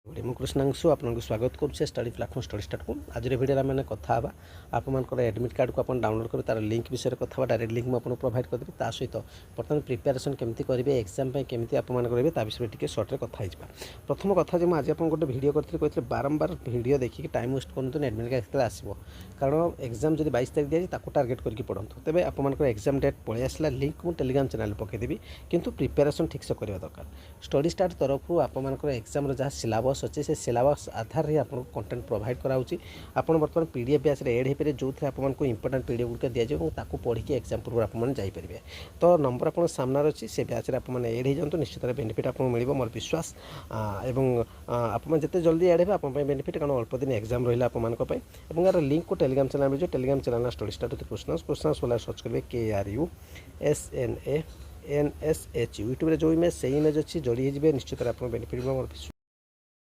ମୁଁ କୃଷ୍ଣାଂଶୁ ଆପଣଙ୍କୁ ସ୍ୱାଗତ କରୁଛେ ଷ୍ଟଡି ପ୍ଲାଟଫର୍ମ ଷ୍ଟଡି ଷ୍ଟାର୍ଟକୁ। ଆଜିର ଭିଡ଼ିଓରେ ଆମେ କଥା ହେବା ଆପଣଙ୍କର ଆଡମିଟ୍ କାର୍ଡ଼କୁ ଆପଣ ଡାଉନଲୋଡ଼ କରି ତାର ଲିଙ୍କ୍ ବିଷୟରେ କଥା ହେବା। ଡାଇରେକ୍ଟ ଲିଙ୍କ୍ ମୁଁ ଆପଣଙ୍କୁ ପ୍ରୋଭାଇଡ଼ କରିଦେବି। ତା ସହିତ ବର୍ତ୍ତମାନ ପ୍ରିପାରେସନ୍ କେମିତି କରିବେ, ଏକ୍ଜାମ୍ ପାଇଁ କେମିତି ଆପଣମାନେ କରିବେ ତା ବିଷୟରେ ଟିକେ ସର୍ଟରେ କଥା ହେଇଯିବା। ପ୍ରଥମ କଥା ଯେ ମୁଁ ଆଜି ଆପଣଙ୍କୁ ଗୋଟେ ଭିଡ଼ିଓ କରିଥିଲି, କହିଥିଲି ବାରମ୍ବାର ଭିଡ଼ିଓ ଦେଖିକି ଟାଇମ୍ ୱେଷ୍ଟ କରନ୍ତୁନି। ଆଡମିଟ୍ କାର୍ଡ଼ କେତେବେଳେ ଆସିବ, କାରଣ ଏକ୍ଜାମ୍ ଯଦି 22 ତାରିଖ ଦିଆଯାଇଛି ତାକୁ ଟାର୍ଗେଟ୍ କରିକି ପଢ଼ନ୍ତୁ। ତେବେ ଆପଣଙ୍କର ଏକ୍ଜାମ୍ ଡେଟ୍ ପଳେଇ ଆସିଲା, ଲିଙ୍କ୍ ମୁଁ ଟେଲିଗ୍ରାମ୍ ଚ୍ୟାନେଲ୍ ପକାଇଦେବି, କିନ୍ତୁ ପ୍ରିପାରେସନ୍ ଠିକ୍ସେ କରିବା ଦରକାର। ଷ୍ଟଡି ଷ୍ଟାର୍ଟ ତରଫରୁ ଆପଣଙ୍କର ଏକ୍ଜାମ୍ର ଯାହା ସିଲାବସ୍ ଅଛି ସେ ସିଲାବସ୍ ଆଧାରରେ ଆପଣଙ୍କୁ କଣ୍ଟେଣ୍ଟ ପ୍ରୋଭାଇଡ଼ କରାହେଉଛି। ଆପଣ ବର୍ତ୍ତମାନ PDF ବ୍ୟାଚ୍ରେ ଏଡ୍ ହୋଇପାରିବେ, ଯେଉଁଥିରେ ଆପଣଙ୍କୁ ଇମ୍ପୋର୍ଟାଣ୍ଟ PDF ଗୁଡ଼ିକ ଦିଆଯିବ ଏବଂ ତାକୁ ପଢ଼ିକି ଏକ୍ଜାମ୍ ପୂର୍ବରୁ ଆପଣମାନେ ଯାଇପାରିବେ। ତ ନମ୍ବର ଆପଣଙ୍କ ସାମ୍ନାରେ ଅଛି, ସେ ବ୍ୟାଚ୍ରେ ଆପଣମାନେ ଏଡ୍ ହୋଇଯାଆନ୍ତୁ, ନିଶ୍ଚିତ ବେନିଫିଟ୍ ଆପଣଙ୍କୁ ମିଳିବ ମୋର ବିଶ୍ୱାସ। ଏବଂ ଆପଣମାନେ ଯେତେ ଜଲ୍ଦି ଏଡ୍ ହେବେ ଆପଣଙ୍କ ପାଇଁ ବେନିଫିଟ୍, କାରଣ ଅଳ୍ପ ଦିନ ଏକ୍ଜାମ୍ ରହିଲା ଆପଣମାନଙ୍କ ପାଇଁ। ଏବଂ ଏହାର ଲିଙ୍କ୍କୁ ଟେଲିଗ୍ରାମ୍ ଚ୍ୟାନେଲ୍ ମିଳିଯିବ। Telegram channel study start with Krishnanshu ବୋଲା ସର୍ଚ୍ଚ କରିବେ, KRUSNANSHU। ୟୁଟ୍ୟୁବରେ ଯେଉଁ ଇମେଜ୍ ସେଇ ଇମେଜ୍ ଅଛି, ଯୋଡ଼ି ହେଇଯିବେ, ନିଶ୍ଚିତ ଆପଣଙ୍କୁ ବେନିଫିଟ୍ ମିଳିବ ମୋର ବିଶ୍ୱାସ।